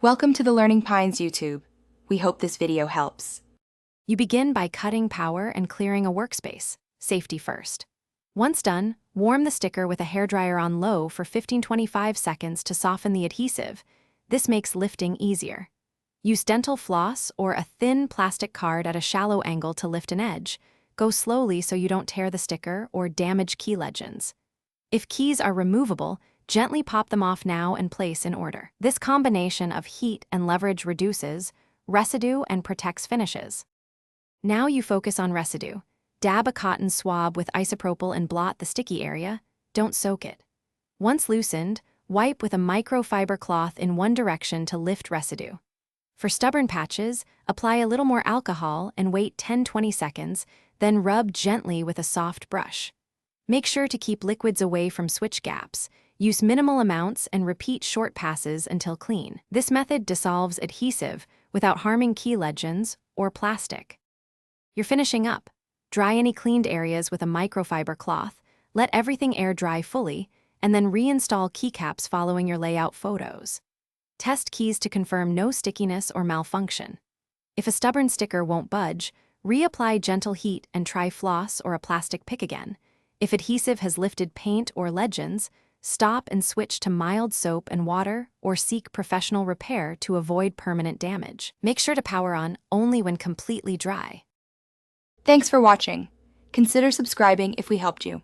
Welcome to the Learning Pines YouTube. We hope this video helps. You begin by cutting power and clearing a workspace, safety first. Once done, warm the sticker with a hairdryer on low for 15-25 seconds to soften the adhesive. This makes lifting easier. Use dental floss or a thin plastic card at a shallow angle to lift an edge. Go slowly so you don't tear the sticker or damage key legends. If keys are removable, gently pop them off now and place in order. This combination of heat and leverage reduces residue and protects finishes. Now you focus on residue. Dab a cotton swab with isopropyl and blot the sticky area. Don't soak it. Once loosened, wipe with a microfiber cloth in one direction to lift residue. For stubborn patches, apply a little more alcohol and wait 10-20 seconds, then rub gently with a soft brush. Make sure to keep liquids away from switch gaps. Use minimal amounts and repeat short passes until clean. This method dissolves adhesive without harming key legends or plastic. You're finishing up. Dry any cleaned areas with a microfiber cloth, let everything air dry fully, and then reinstall keycaps following your layout photos. Test keys to confirm no stickiness or malfunction. If a stubborn sticker won't budge, reapply gentle heat and try floss or a plastic pick again. If adhesive has lifted paint or legends, stop and switch to mild soap and water or seek professional repair to avoid permanent damage. Make sure to power on only when completely dry. Thanks for watching. Consider subscribing if we helped you.